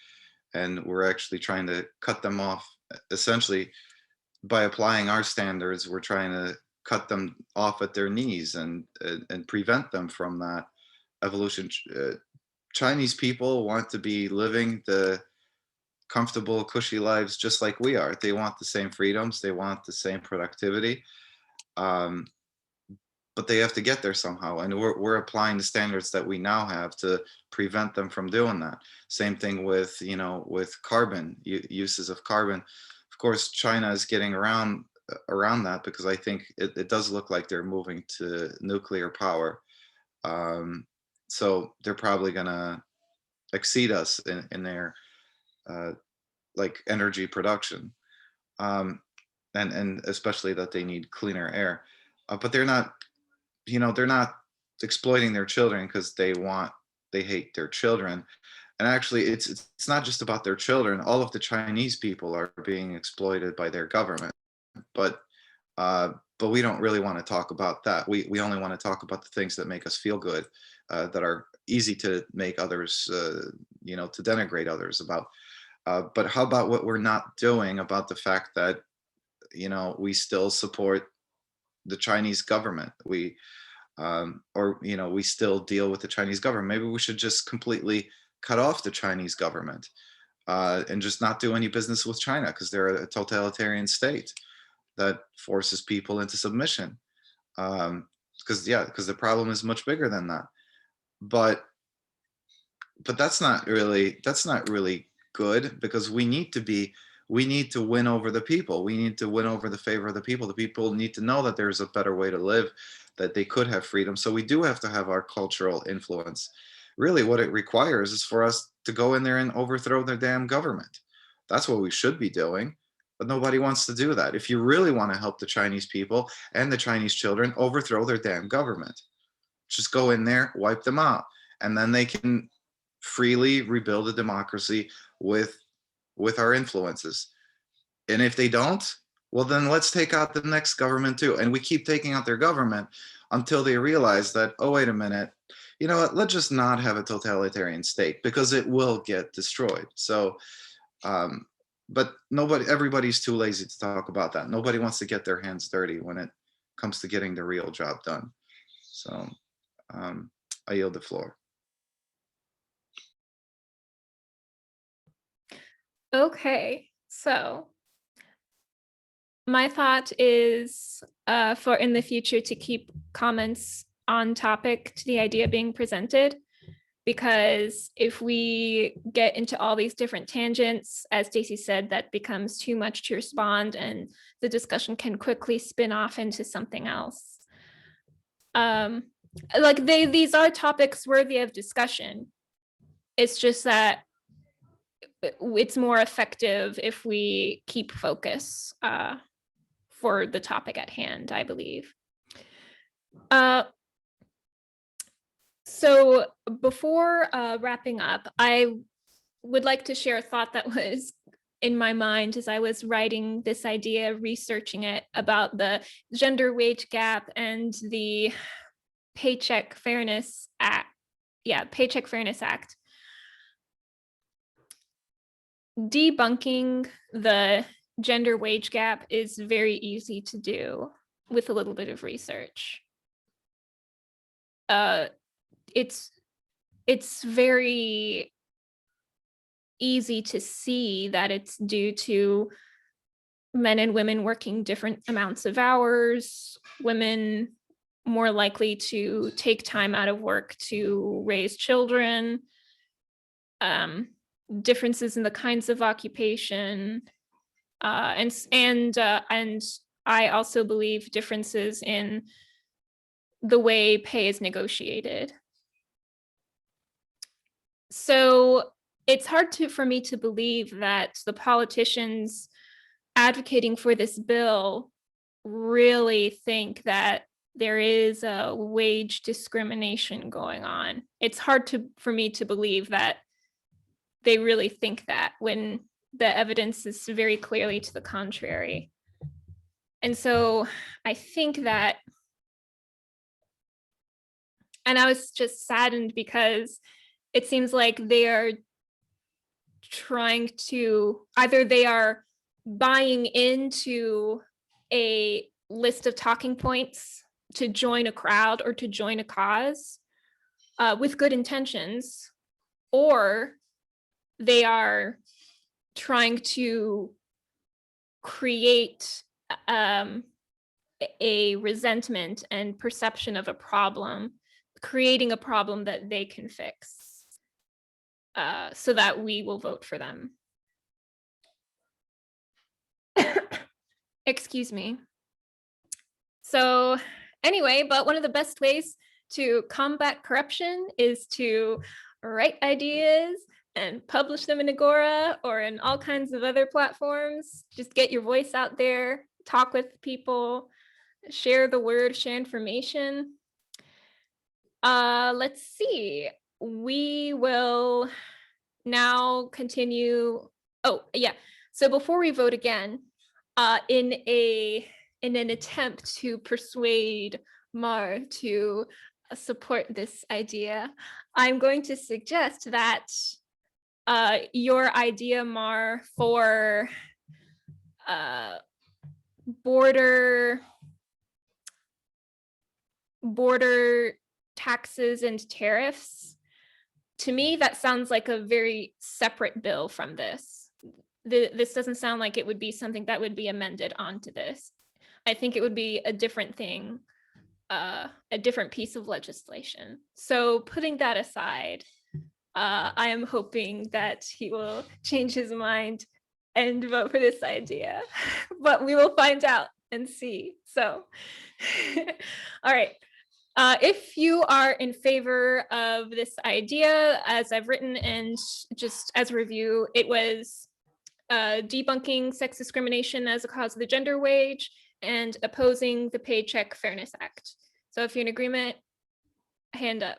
and we're actually trying to cut them off. Essentially, by applying our standards, we're trying to cut them off at their knees and prevent them from that evolution. Chinese people want to be living the comfortable, cushy lives just like we are. They want the same freedoms, they want the same productivity, but they have to get there somehow, and we're applying the standards that we now have to prevent them from doing that. Same thing with, you know, with carbon uses of carbon. Of course, China is getting around that, because I think it does look like they're moving to nuclear power. So they're probably gonna exceed us in their like energy production, and especially that they need cleaner air. But they're not, you know, they're not exploiting their children because they hate their children. And actually, it's not just about their children. All of the Chinese people are being exploited by their government. But we don't really want to talk about that. We only want to talk about the things that make us feel good, that are easy to make others, you know, to denigrate others about. But how about what we're not doing about the fact that, you know, we still support the Chinese government? Or, you know, we still deal with the Chinese government. Maybe we should just completely cut off the Chinese government, and just not do any business with China, because they're a totalitarian state that forces people into submission. Because the problem is much bigger than that. But that's not really good, because we need to win over the people. We need to win over the favor of the people. The people need to know that there's a better way to live, that they could have freedom. So we do have to have our cultural influence. Really, what it requires is for us to go in there and overthrow their damn government. That's what we should be doing. But nobody wants to do that. If you really want to help the Chinese people and the Chinese children, overthrow their damn government. Just go in there, wipe them out, and then they can freely rebuild a democracy with our influences. And if they don't, well, then let's take out the next government too. And we keep taking out their government until they realize that, oh, wait a minute, you know what, let's just not have a totalitarian state, because it will get destroyed. So, but everybody's too lazy to talk about that. Nobody wants to get their hands dirty when it comes to getting the real job done. So I yield the floor. Okay, so my thought is for in the future to keep comments on topic to the idea being presented, because if we get into all these different tangents, as Stacey said, that becomes too much to respond, and the discussion can quickly spin off into something else. Like these are topics worthy of discussion. It's just that it's more effective if we keep focus for the topic at hand, I believe. So before wrapping up, I would like to share a thought that was in my mind as I was writing this idea, researching it, about the gender wage gap and the Paycheck Fairness Act. Yeah, Paycheck Fairness Act. Debunking the gender wage gap is very easy to do with a little bit of research. It's very easy to see that it's due to men and women working different amounts of hours, women more likely to take time out of work to raise children, differences in the kinds of occupation, and I also believe differences in the way pay is negotiated. So it's hard for me to believe that the politicians advocating for this bill really think that there is a wage discrimination going on. It's hard for me to believe that they really think that when the evidence is very clearly to the contrary. And so I think that, and I was just saddened because it seems like they are trying to, either they are buying into a list of talking points to join a crowd or to join a cause with good intentions, or they are trying to create a resentment and perception of a problem, creating a problem that they can fix so that we will vote for them. Excuse me. So anyway, but one of the best ways to combat corruption is to write ideas and publish them in Agora or in all kinds of other platforms. Just get your voice out there, talk with people, share the word, share information. Let's see. We will now continue. Oh, yeah. So before we vote again, in an attempt to persuade Mar to support this idea, I'm going to suggest that your idea, Mar, for border taxes and tariffs, to me, that sounds like a very separate bill from this. This doesn't sound like it would be something that would be amended onto this. I think it would be a different thing, a different piece of legislation. So putting that aside, I am hoping that he will change his mind and vote for this idea, but we will find out and see. So, all right. If you are in favor of this idea, as I've written, and just as a review, it was debunking sex discrimination as a cause of the gender wage and opposing the Paycheck Fairness Act. So if you're in agreement, hand up.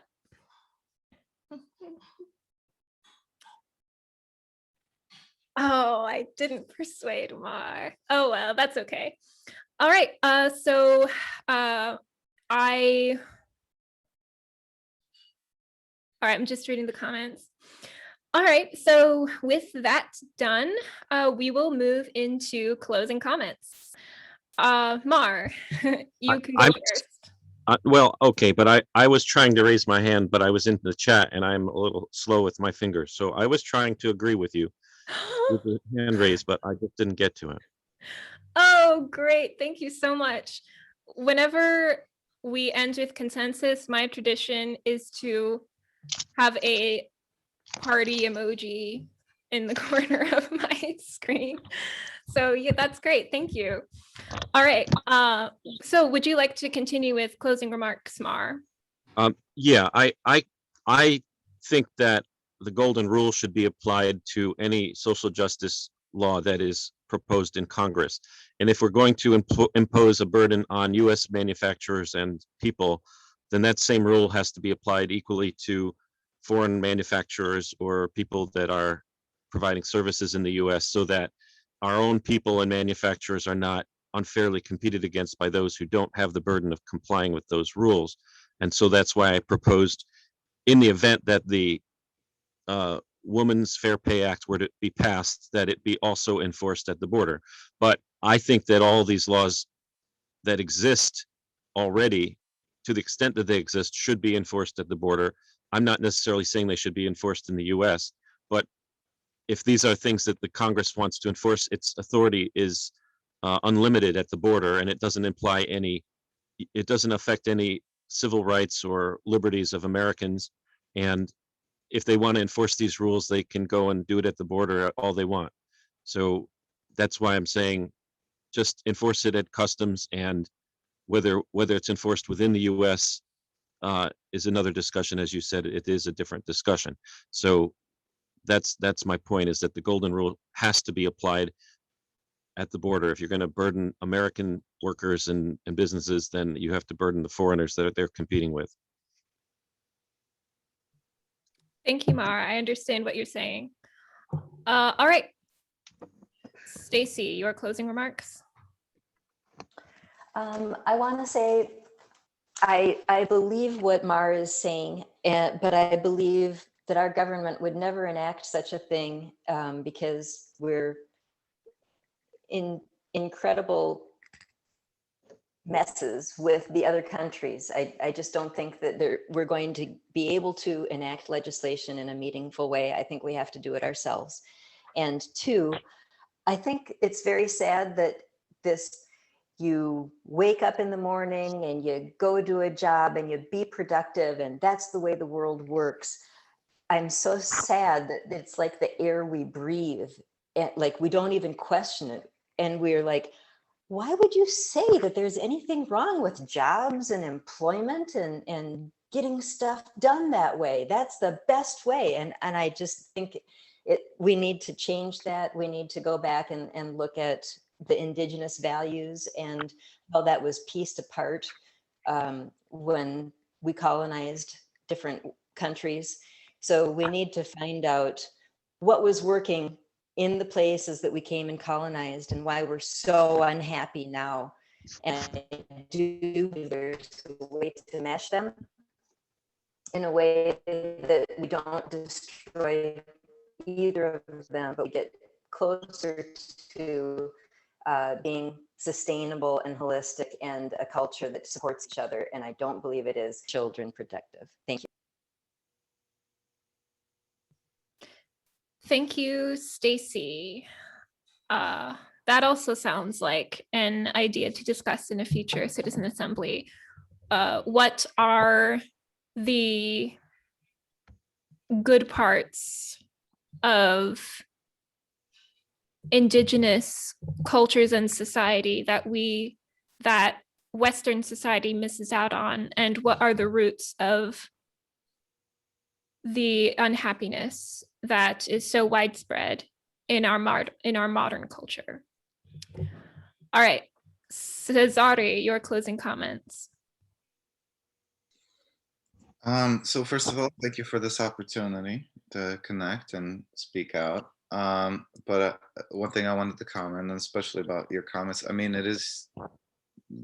Oh, I didn't persuade Mar. Oh, well, that's okay. All right, so I'm just reading the comments. All right, so with that done, we will move into closing comments. Mar, you can go first. Well, okay, but I was trying to raise my hand, but I was in the chat and I'm a little slow with my fingers. So I was trying to agree with you with the hand raised, but I just didn't get to it. Oh, great. Thank you so much. Whenever we end with consensus, my tradition is to have a party emoji in the corner of my screen. So yeah, that's great. Thank you. All right. So would you like to continue with closing remarks, Mar? Yeah, I think that the golden rule should be applied to any social justice law that is proposed in Congress. And if we're going to impose a burden on US manufacturers and people, then that same rule has to be applied equally to foreign manufacturers or people that are providing services in the US, so that our own people and manufacturers are not unfairly competed against by those who don't have the burden of complying with those rules. And so that's why I proposed, in the event that the Women's Fair Pay Act were to be passed, that it be also enforced at the border. But I think that all these laws that exist already, to the extent that they exist, should be enforced at the border. I'm not necessarily saying they should be enforced in the US, but if these are things that the Congress wants to enforce, its authority is unlimited at the border, and it doesn't affect any civil rights or liberties of Americans. And if they want to enforce these rules, they can go and do it at the border all they want. So that's why I'm saying just enforce it at customs, and whether it's enforced within the US is another discussion. As you said, it is a different discussion. So that's my point, is that the golden rule has to be applied at the border. If you're going to burden American workers and businesses, then you have to burden the foreigners that they're competing with. Thank you, Mara. I understand what you're saying. All right. Stacy, your closing remarks. I want to say I believe what Mara is saying, but I believe that our government would never enact such a thing because we're in incredible messes with the other countries. I just don't think that we're going to be able to enact legislation in a meaningful way. I think we have to do it ourselves. And two, I think it's very sad that you wake up in the morning and you go do a job and you be productive, and that's the way the world works. I'm so sad that it's like the air we breathe, and like we don't even question it. And we're like, why would you say that there's anything wrong with jobs and employment and getting stuff done that way? That's the best way. And I just think we need to change that. We need to go back and look at the indigenous values and how that was pieced apart when we colonized different countries. So we need to find out what was working in the places that we came and colonized and why we're so unhappy now. And there's a way to mesh them in a way that we don't destroy either of them, but we get closer to being sustainable and holistic and a culture that supports each other. And I don't believe it is children protective. Thank you. Thank you, Stacy. That also sounds like an idea to discuss in a future citizen assembly. What are the good parts of indigenous cultures and society that Western society misses out on, and what are the roots of the unhappiness that is so widespread in our modern culture? All right, Cesare, your closing comments. So first of all, thank you for this opportunity to connect and speak out. But one thing I wanted to comment, and especially about your comments, I mean, it is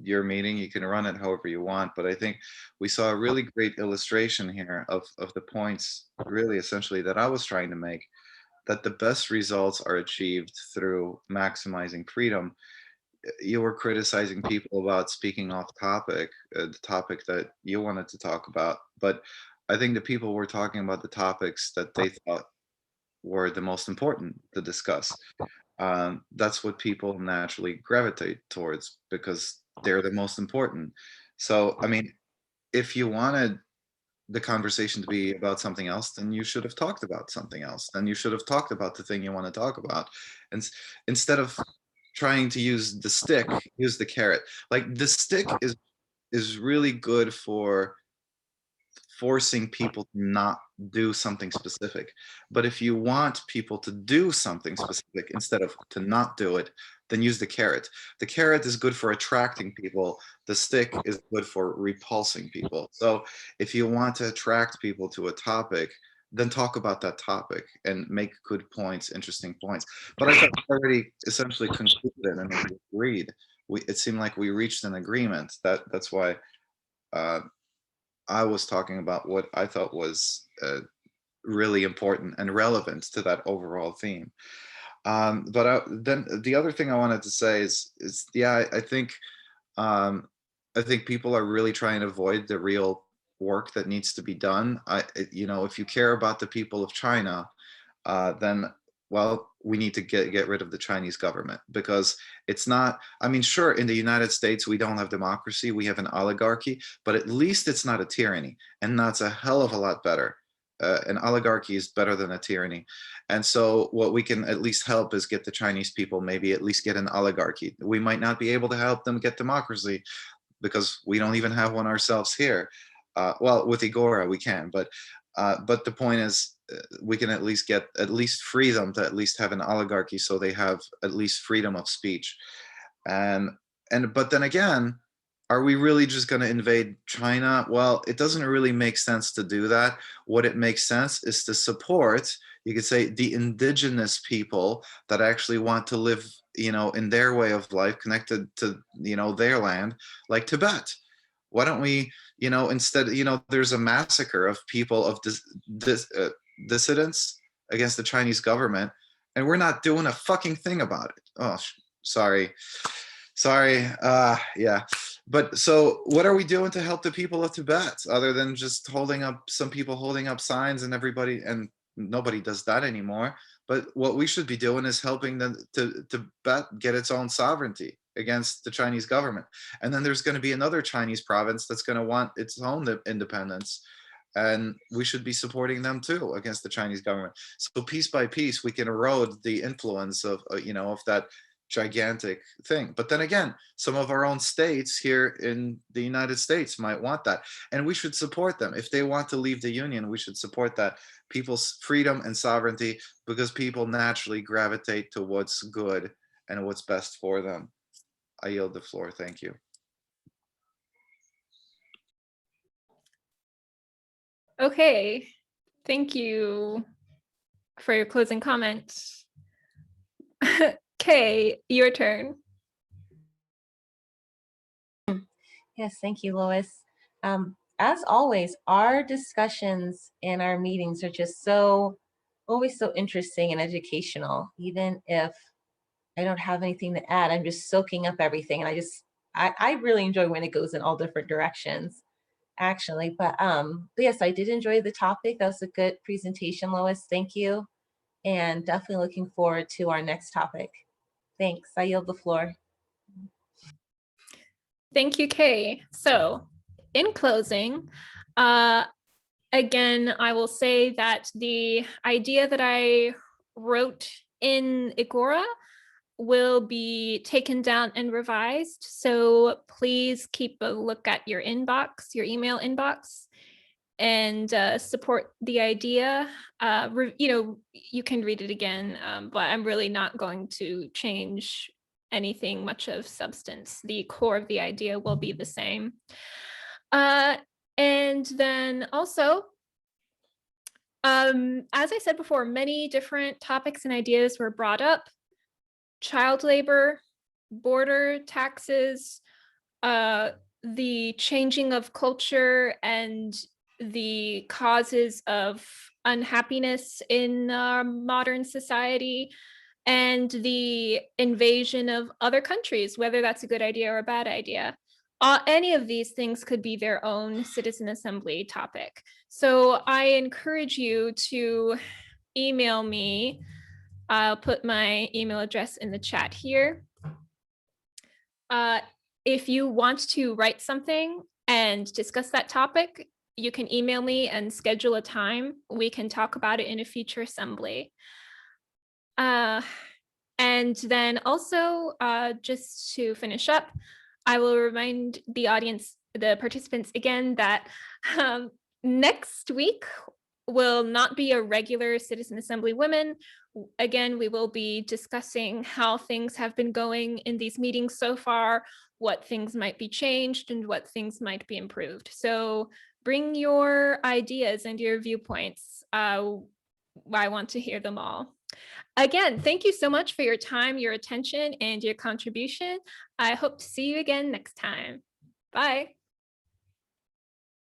your meeting, you can run it however you want, but I think we saw a really great illustration here of the points, really essentially, that I was trying to make, that the best results are achieved through maximizing freedom. You were criticizing people about speaking off topic, the topic that you wanted to talk about, but I think the people were talking about the topics that they thought were the most important to discuss. That's what people naturally gravitate towards because they're the most important. So, I mean, if you wanted the conversation to be about something else, then you should have talked about something else. Then you should have talked about the thing you want to talk about. And instead of trying to use the stick, use the carrot. Like the stick is really good for forcing people to not do something specific. But if you want people to do something specific instead of to not do it, then use the carrot. The carrot is good for attracting people. The stick is good for repulsing people. So if you want to attract people to a topic, then talk about that topic and make good points, interesting points. But I thought we already essentially concluded and agreed. It seemed like we reached an agreement. That's why I was talking about what I thought was really important and relevant to that overall theme. Then the other thing I wanted to say is yeah, I think people are really trying to avoid the real work that needs to be done. If you care about the people of China, then well, we need to get rid of the Chinese government, because it's not. I mean, sure, in the United States we don't have democracy, we have an oligarchy, but at least it's not a tyranny, and that's a hell of a lot better. An oligarchy is better than a tyranny. And so what we can at least help is get the Chinese people maybe at least get an oligarchy. We might not be able to help them get democracy because we don't even have one ourselves here. Well, with Igora we can, but the point is, we can at least get at least freedom to at least have an oligarchy, so they have at least freedom of speech. And but then again, are we really just going to invade China? Well, it doesn't really make sense to do that. What it makes sense is to support, you could say, the indigenous people that actually want to live, in their way of life, connected to, their land, like Tibet. Why don't we, instead, there's a massacre of people, of dissidents against the Chinese government, and we're not doing a fucking thing about it. Oh, sorry. Yeah. But so what are we doing to help the people of Tibet, other than just some people holding up signs, and nobody does that anymore. But what we should be doing is helping them to Tibet get its own sovereignty against the Chinese government. And then there's going to be another Chinese province that's going to want its own independence. And we should be supporting them too against the Chinese government. So piece by piece, we can erode the influence of that gigantic thing. But then again, some of our own states here in the United States might want that, and we should support them. If they want to leave the Union, we should support that, people's freedom and sovereignty, because people naturally gravitate to what's good and what's best for them. I yield the floor. Thank you. Okay, thank you for your closing comments. Kay, your turn. Yes, thank you, Lois. As always, our discussions and our meetings are just always so interesting and educational. Even if I don't have anything to add, I'm just soaking up everything. And I really enjoy when it goes in all different directions, actually. But yes, I did enjoy the topic. That was a good presentation, Lois. Thank you. And definitely looking forward to our next topic. Thanks. I yield the floor. Thank you, Kay. So in closing, again, I will say that the idea that I wrote in Igora will be taken down and revised. So please keep a look at your inbox, your email inbox, and support the idea. You can read it again, but I'm really not going to change anything much of substance. The core of the idea will be the same. And then also, as I said before, many different topics and ideas were brought up: child labor, border taxes, the changing of culture and the causes of unhappiness in modern society, and the invasion of other countries, whether that's a good idea or a bad idea. Any of these things could be their own citizen assembly topic. So I encourage you to email me. I'll put my email address in the chat here. If you want to write something and discuss that topic, you can email me and schedule a time. We can talk about it in a future assembly. And then also, just to finish up, I will remind the audience, the participants again, that next week will not be a regular Citizen Assembly Women. Again, we will be discussing how things have been going in these meetings so far, what things might be changed and what things might be improved. So bring your ideas and your viewpoints. I want to hear them all. Again, thank you so much for your time, your attention, and your contribution. I hope to see you again next time. Bye.